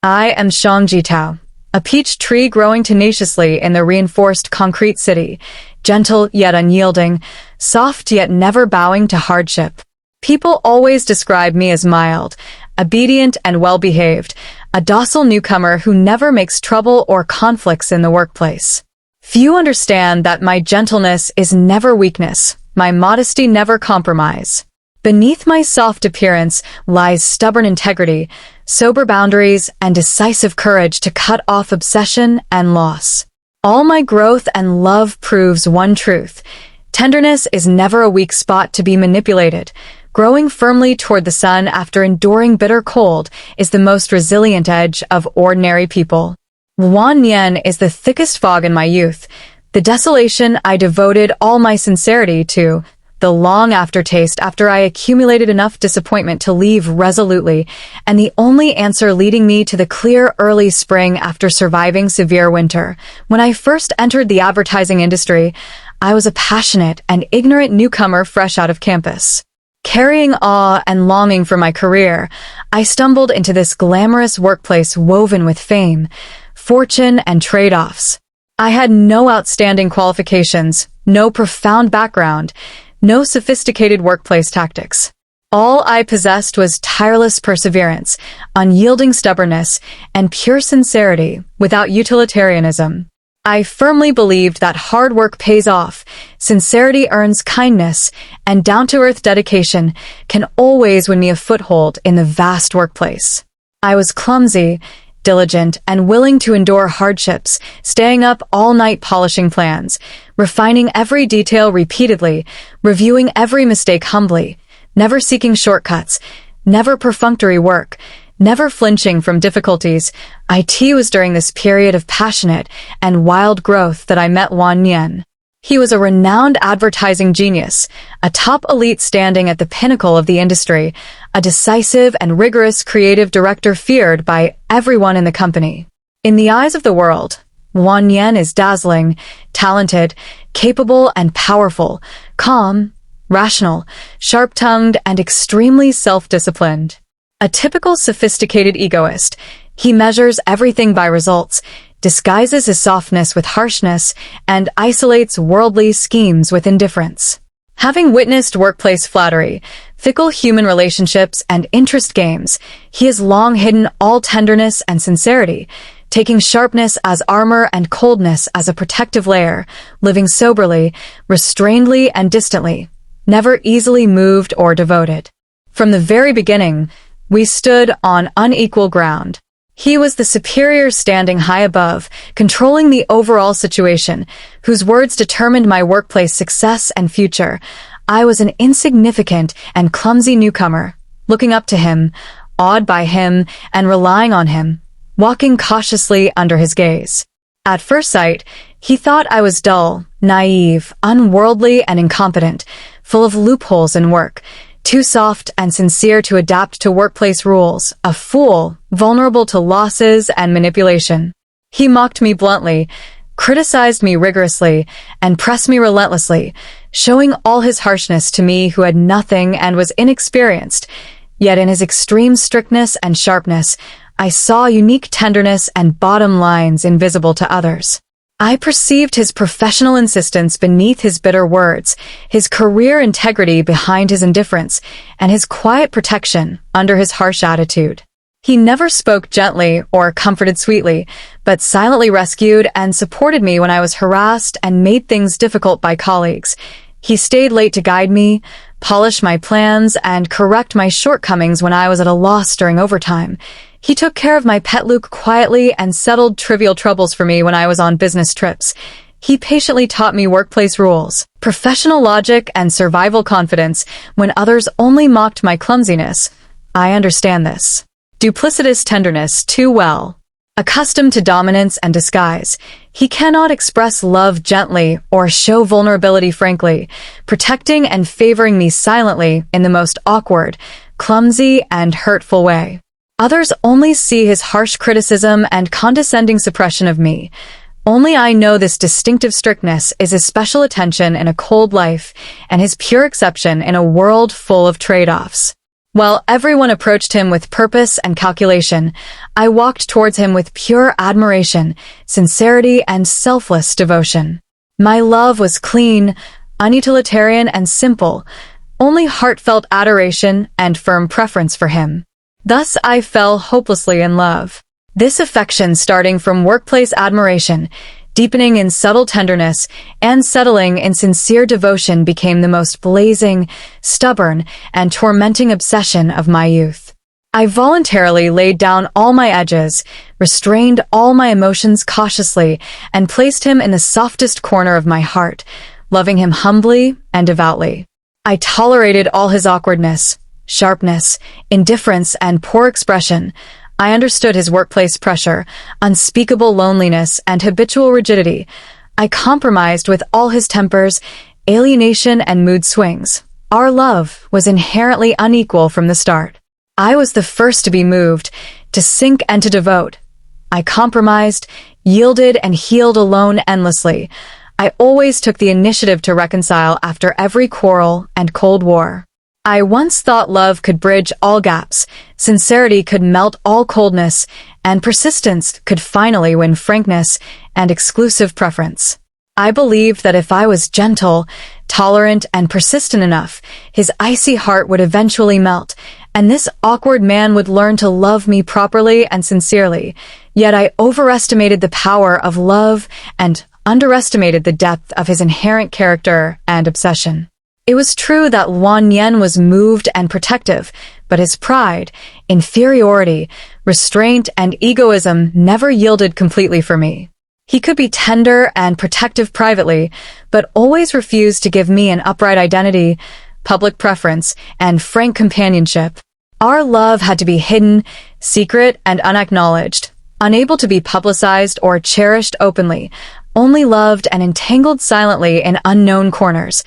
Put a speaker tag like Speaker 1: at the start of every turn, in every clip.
Speaker 1: I am Shang Jitao, a peach tree growing tenaciously in the reinforced concrete city, gentle yet unyielding, soft yet never bowing to hardship. People always describe me as mild, obedient and well-behaved, a docile newcomer who never makes trouble or conflicts in the workplace. Few understand that my gentleness is never weakness, my modesty never compromise. Beneath my soft appearance lies stubborn integrity, sober boundaries, and decisive courage to cut off obsession and loss. All my growth and love proves one truth. Tenderness is never a weak spot to be manipulated. Growing firmly toward the sun after enduring bitter cold is the most resilient edge of ordinary people. Luan Nian is the thickest fog in my youth, the desolation I devoted all my sincerity to, the long aftertaste after I accumulated enough disappointment to leave resolutely, and the only answer leading me to the clear early spring after surviving severe winter. When I first entered the advertising industry, I was a passionate and ignorant newcomer fresh out of campus. Carrying awe and longing for my career, I stumbled into this glamorous workplace woven with fame, fortune, and trade-offs. I had no outstanding qualifications, no profound background, no sophisticated workplace tactics. All I possessed was tireless perseverance, unyielding stubbornness, and pure sincerity without utilitarianism. I firmly believed that hard work pays off, sincerity earns kindness, and down-to-earth dedication can always win me a foothold in the vast workplace. I was clumsy, diligent, and willing to endure hardships, staying up all night polishing plans, refining every detail repeatedly, reviewing every mistake humbly, never seeking shortcuts, never perfunctory work, never flinching from difficulties. It was during this period of passionate and wild growth that I met Luan Nian. He was a renowned advertising genius, a top elite standing at the pinnacle of the industry, a decisive and rigorous creative director feared by everyone in the company. In the eyes of the world, Luan Nian is dazzling, talented, capable and powerful, calm, rational, sharp-tongued, and extremely self-disciplined. A typical sophisticated egoist, he measures everything by results, disguises his softness with harshness, and isolates worldly schemes with indifference. Having witnessed workplace flattery, fickle human relationships, and interest games, he has long hidden all tenderness and sincerity, taking sharpness as armor and coldness as a protective layer, living soberly, restrainedly, and distantly, never easily moved or devoted. From the very beginning, we stood on unequal ground. He was the superior standing high above, controlling the overall situation, whose words determined my workplace success and future. I was an insignificant and clumsy newcomer, looking up to him, awed by him, and relying on him, walking cautiously under his gaze. At first sight, he thought I was dull, naive, unworldly, and incompetent, full of loopholes in work, too soft and sincere to adapt to workplace rules, a fool, vulnerable to losses and manipulation. He mocked me bluntly, criticized me rigorously, and pressed me relentlessly, showing all his harshness to me who had nothing and was inexperienced. Yet in his extreme strictness and sharpness, I saw unique tenderness and bottom lines invisible to others. I perceived his professional insistence beneath his bitter words, his career integrity behind his indifference, and his quiet protection under his harsh attitude. He never spoke gently or comforted sweetly, but silently rescued and supported me when I was harassed and made things difficult by colleagues. He stayed late to guide me, polish my plans, and correct my shortcomings when I was at a loss during overtime. He took care of my pet Luke quietly and settled trivial troubles for me when I was on business trips. He patiently taught me workplace rules, professional logic, and survival confidence when others only mocked my clumsiness. I understand this duplicitous tenderness too well. Accustomed to dominance and disguise, he cannot express love gently or show vulnerability frankly, protecting and favoring me silently in the most awkward, clumsy, and hurtful way. Others only see his harsh criticism and condescending suppression of me. Only I know this distinctive strictness is his special attention in a cold life and his pure exception in a world full of trade-offs. While everyone approached him with purpose and calculation, I walked towards him with pure admiration, sincerity, and selfless devotion. My love was clean, unutilitarian, and simple, only heartfelt adoration and firm preference for him. Thus I fell hopelessly in love. This affection, starting from workplace admiration, deepening in subtle tenderness, and settling in sincere devotion, became the most blazing, stubborn, and tormenting obsession of my youth. I voluntarily laid down all my edges, restrained all my emotions cautiously, and placed him in the softest corner of my heart, loving him humbly and devoutly. I tolerated all his awkwardness, sharpness, indifference, and poor expression. I understood his workplace pressure, unspeakable loneliness, and habitual rigidity. I compromised with all his tempers, alienation, and mood swings. Our love was inherently unequal from the start. I was the first to be moved, to sink and to devote. I compromised, yielded, and healed alone endlessly. I always took the initiative to reconcile after every quarrel and cold war. I once thought love could bridge all gaps, sincerity could melt all coldness, and persistence could finally win frankness and exclusive preference. I believed that if I was gentle, tolerant, and persistent enough, his icy heart would eventually melt, and this awkward man would learn to love me properly and sincerely. Yet I overestimated the power of love and underestimated the depth of his inherent character and obsession. It was true that Luan Nian was moved and protective, but his pride, inferiority, restraint, and egoism never yielded completely for me. He could be tender and protective privately, but always refused to give me an upright identity, public preference, and frank companionship. Our love had to be hidden, secret, and unacknowledged, unable to be publicized or cherished openly, only loved and entangled silently in unknown corners.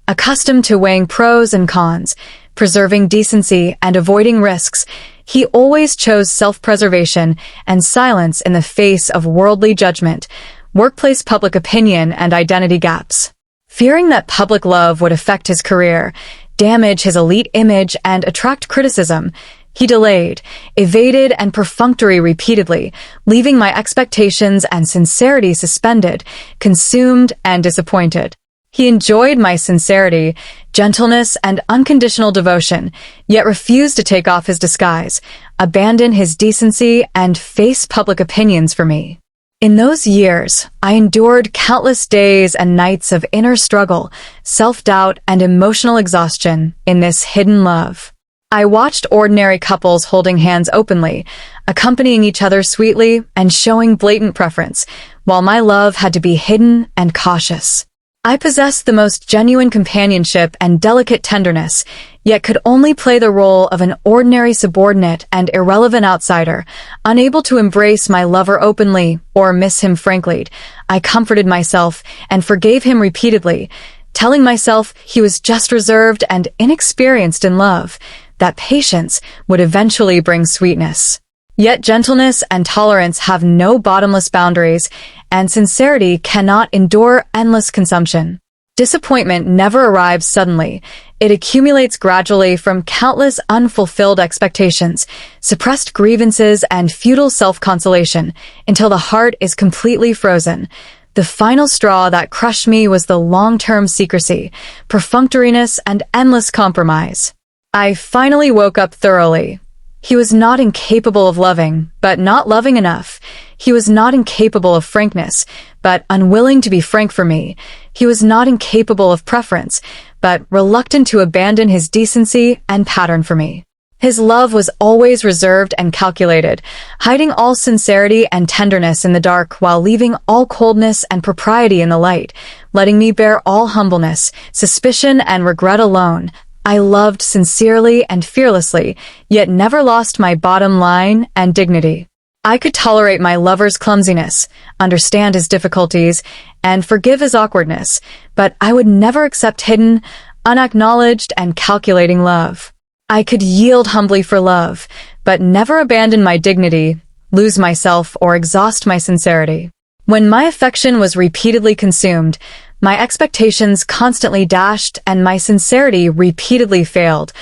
Speaker 1: Accustomed to weighing pros and cons, preserving decency and avoiding risks, he always chose self-preservation and silence in the face of worldly judgment, workplace public opinion, and identity gaps. Fearing that public love would affect his career, damage his elite image, and attract criticism, he delayed, evaded, and perfunctory repeatedly, leaving my expectations and sincerity suspended, consumed, and disappointed. He enjoyed my sincerity, gentleness, and unconditional devotion, yet refused to take off his disguise, abandon his decency, and face public opinions for me. In those years, I endured countless days and nights of inner struggle, self-doubt, and emotional exhaustion in this hidden love. I watched ordinary couples holding hands openly, accompanying each other sweetly, and showing blatant preference, while my love had to be hidden and cautious. I possessed the most genuine companionship and delicate tenderness, yet could only play the role of an ordinary subordinate and irrelevant outsider, unable to embrace my lover openly or miss him frankly. I comforted myself and forgave him repeatedly, telling myself he was just reserved and inexperienced in love, that patience would eventually bring sweetness. Yet gentleness and tolerance have no bottomless boundaries, and sincerity cannot endure endless consumption. Disappointment never arrives suddenly. It accumulates gradually from countless unfulfilled expectations, suppressed grievances, and futile self-consolation, until the heart is completely frozen. The final straw that crushed me was the long-term secrecy, perfunctoriness, and endless compromise. I finally woke up thoroughly. He was not incapable of loving, but not loving enough. He was not incapable of frankness, but unwilling to be frank for me. He was not incapable of preference, but reluctant to abandon his decency and pattern for me. His love was always reserved and calculated, hiding all sincerity and tenderness in the dark while leaving all coldness and propriety in the light, letting me bear all humbleness, suspicion, and regret alone. I loved sincerely and fearlessly, yet never lost my bottom line and dignity. I could tolerate my lover's clumsiness, understand his difficulties, and forgive his awkwardness, but I would never accept hidden, unacknowledged, and calculating love. I could yield humbly for love, but never abandon my dignity, lose myself, or exhaust my sincerity. When my affection was repeatedly consumed, my expectations constantly dashed, and my sincerity repeatedly failed,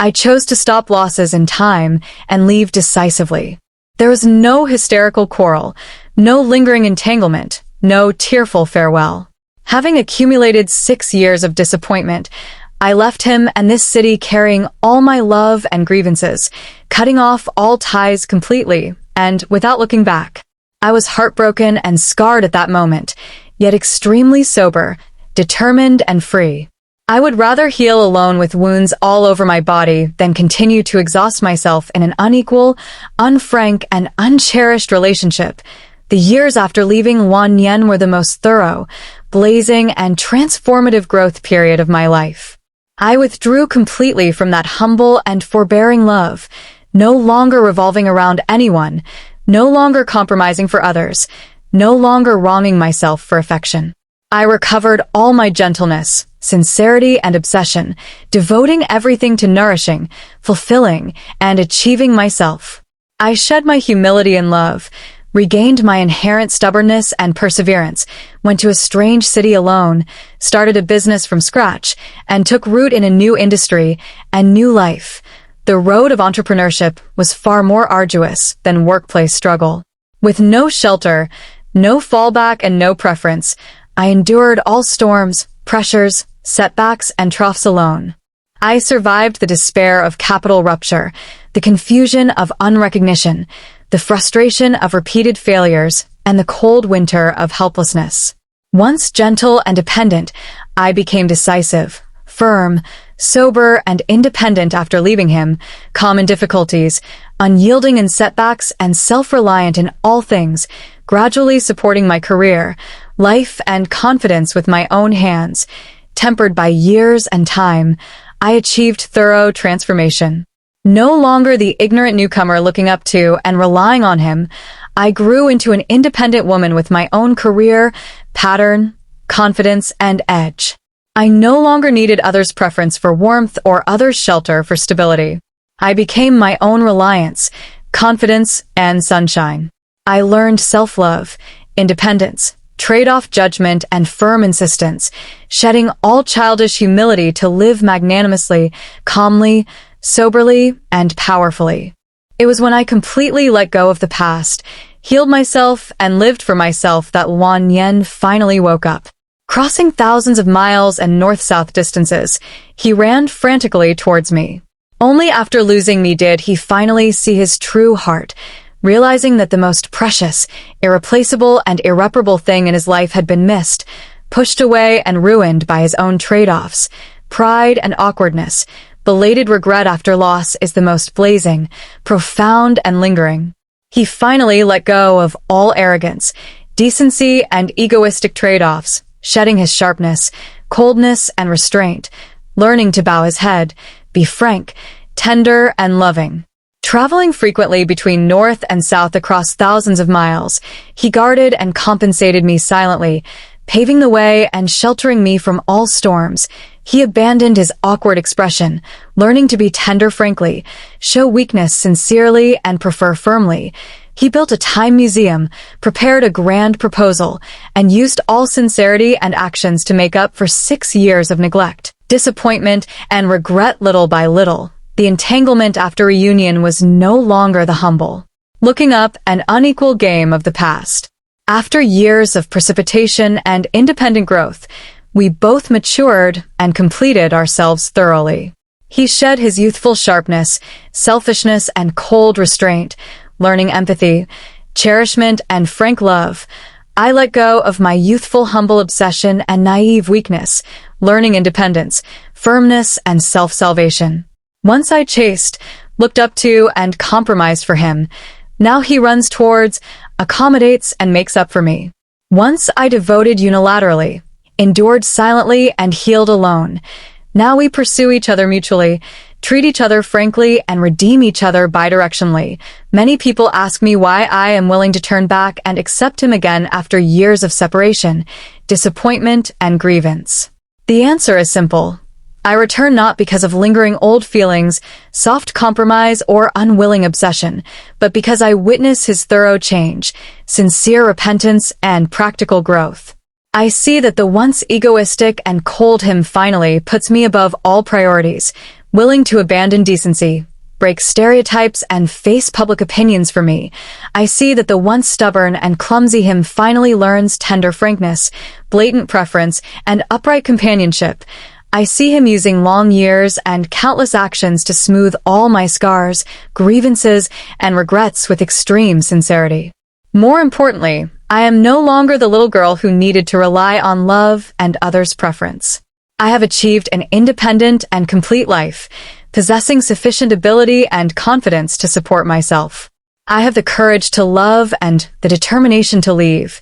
Speaker 1: I chose to stop losses in time and leave decisively. There was no hysterical quarrel, no lingering entanglement, no tearful farewell. Having accumulated 6 years of disappointment, I left him and this city carrying all my love and grievances, cutting off all ties completely, and without looking back. I was heartbroken and scarred at that moment, yet extremely sober, determined and free. I would rather heal alone with wounds all over my body than continue to exhaust myself in an unequal, unfrank, and uncherished relationship. The years after leaving Luan Nian were the most thorough, blazing, and transformative growth period of my life. I withdrew completely from that humble and forbearing love, no longer revolving around anyone, no longer compromising for others, no longer wronging myself for affection. I recovered all my gentleness, sincerity, and obsession, devoting everything to nourishing, fulfilling, and achieving myself. I shed my humility and love, regained my inherent stubbornness and perseverance, went to a strange city alone, started a business from scratch, and took root in a new industry and new life. The road of entrepreneurship was far more arduous than workplace struggle. With no shelter, no fallback, and no preference, I endured all storms, pressures, setbacks, and troughs alone. I survived the despair of capital rupture, the confusion of unrecognition, the frustration of repeated failures, and the cold winter of helplessness. Once gentle and dependent, I became decisive, firm, sober, and independent after leaving him, calm in difficulties, unyielding in setbacks, and self-reliant in all things, gradually supporting my career, life, and confidence with my own hands. Tempered by years and time, I achieved thorough transformation. No longer the ignorant newcomer looking up to and relying on him, I grew into an independent woman with my own career, pattern, confidence, and edge. I no longer needed others' preference for warmth or others' shelter for stability. I became my own reliance, confidence, and sunshine. I learned self-love, independence, trade-off judgment, and firm insistence, shedding all childish humility to live magnanimously, calmly, soberly, and powerfully. It was when I completely let go of the past, healed myself, and lived for myself that Luan Nian finally woke up. Crossing thousands of miles and north-south distances, he ran frantically towards me. Only after losing me did he finally see his true heart, realizing that the most precious, irreplaceable, and irreparable thing in his life had been missed, pushed away and ruined by his own trade-offs. Pride and awkwardness, belated regret after loss is the most blazing, profound, and lingering. He finally let go of all arrogance, decency, and egoistic trade-offs, shedding his sharpness, coldness, and restraint, learning to bow his head, be frank, tender, and loving. Traveling frequently between north and south across thousands of miles, he guarded and compensated me silently, paving the way and sheltering me from all storms. He abandoned his awkward expression, learning to be tender frankly, show weakness sincerely, and prefer firmly. He built a time museum, prepared a grand proposal, and used all sincerity and actions to make up for 6 years of neglect, disappointment, and regret. Little by little, the entanglement after reunion was no longer the humble, looking up and unequal game of the past. After years of precipitation and independent growth, we both matured and completed ourselves thoroughly. He shed his youthful sharpness, selfishness, and cold restraint, learning empathy, cherishment, and frank love. I let go of my youthful humble obsession and naive weakness, learning independence, firmness, and self-salvation. Once I chased, looked up to, and compromised for him. Now he runs towards, accommodates, and makes up for me. Once I devoted unilaterally, endured silently, and healed alone. Now we pursue each other mutually, treat each other frankly, and redeem each other bidirectionally. Many people ask me why I am willing to turn back and accept him again after years of separation, disappointment, and grievance. The answer is simple. I return not because of lingering old feelings, soft compromise, or unwilling obsession, but because I witness his thorough change, sincere repentance, and practical growth. I see that the once egoistic and cold him finally puts me above all priorities, willing to abandon decency, break stereotypes, and face public opinions for me. I see that the once stubborn and clumsy him finally learns tender frankness, blatant preference, and upright companionship. I see him using long years and countless actions to smooth all my scars, grievances, and regrets with extreme sincerity. More importantly, I am no longer the little girl who needed to rely on love and others' preference. I have achieved an independent and complete life, possessing sufficient ability and confidence to support myself. I have the courage to love and the determination to leave.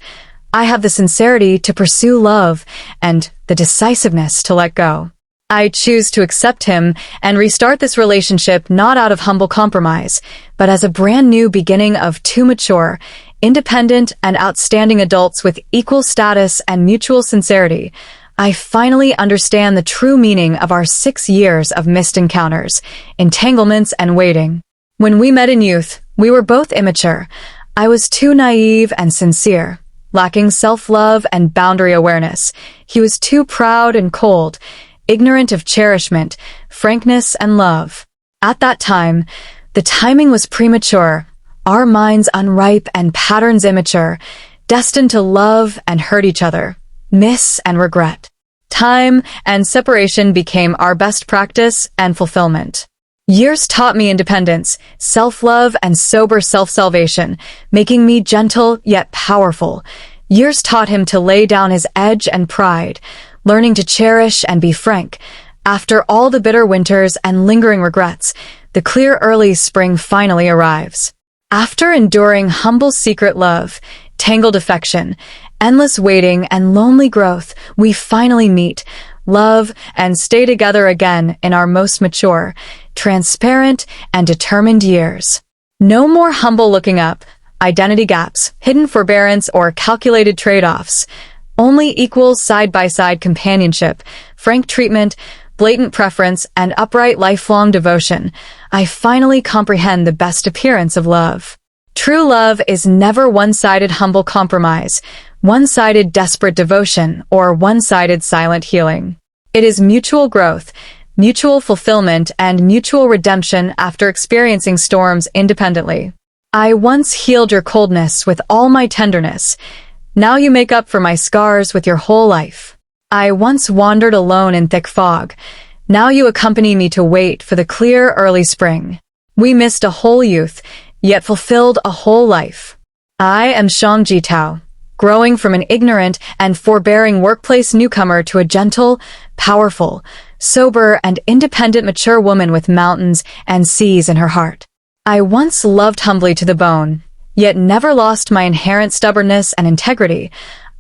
Speaker 1: I have the sincerity to pursue love and the decisiveness to let go. I choose to accept him and restart this relationship not out of humble compromise, but as a brand new beginning of two mature, independent, and outstanding adults with equal status and mutual sincerity. I finally understand the true meaning of our 6 years of missed encounters, entanglements, and waiting. When we met in youth, we were both immature. I was too naive and sincere, lacking self-love and boundary awareness. He was too proud and cold, ignorant of cherishment, frankness, and love. At that time, the timing was premature, our minds unripe and patterns immature, destined to love and hurt each other, miss and regret. Time and separation became our best practice and fulfillment. Years taught me independence, self-love, and sober self-salvation, making me gentle yet powerful. Years taught him to lay down his edge and pride, learning to cherish and be frank. After all the bitter winters and lingering regrets, the clear early spring finally arrives. After enduring humble secret love, tangled affection, endless waiting, and lonely growth, we finally meet, love, and stay together again in our most mature, transparent, and determined years. No more humble looking up, identity gaps, hidden forbearance, or calculated trade-offs. Only equal side-by-side companionship, frank treatment, blatant preference, and upright lifelong devotion. I finally comprehend the best appearance of love. True love is never one-sided humble compromise, one-sided desperate devotion, or one-sided silent healing. It is mutual growth, mutual fulfillment, and mutual redemption after experiencing storms independently. I once healed your coldness with all my tenderness. Now you make up for my scars with your whole life. I once wandered alone in thick fog. Now you accompany me to wait for the clear early spring. We missed a whole youth, yet fulfilled a whole life. I am Shang Jitao, growing from an ignorant and forbearing workplace newcomer to a gentle, powerful, sober, and independent mature woman with mountains and seas in her heart. I once loved humbly to the bone, yet never lost my inherent stubbornness and integrity.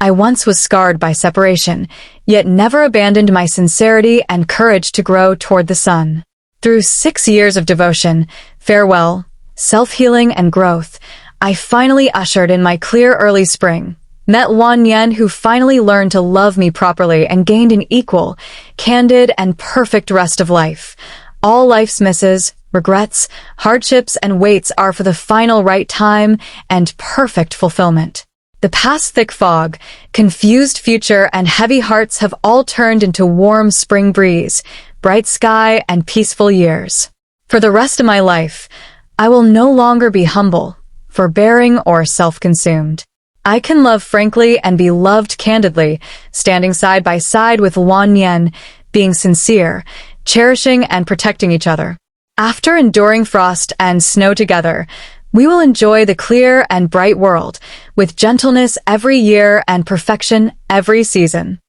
Speaker 1: I once was scarred by separation, yet never abandoned my sincerity and courage to grow toward the sun. Through 6 years of devotion, farewell, self-healing, and growth, I finally ushered in my clear early spring, met Luan Nian, who finally learned to love me properly and gained an equal, candid, and perfect rest of life. All life's misses, regrets, hardships, and waits are for the final right time and perfect fulfillment. The past thick fog, confused future, and heavy hearts have all turned into warm spring breeze, bright sky, and peaceful years. For the rest of my life, I will no longer be humble, forbearing, or self-consumed. I can love frankly and be loved candidly, standing side by side with Luan Nian, being sincere, cherishing and protecting each other. After enduring frost and snow together, we will enjoy the clear and bright world, with gentleness every year and perfection every season.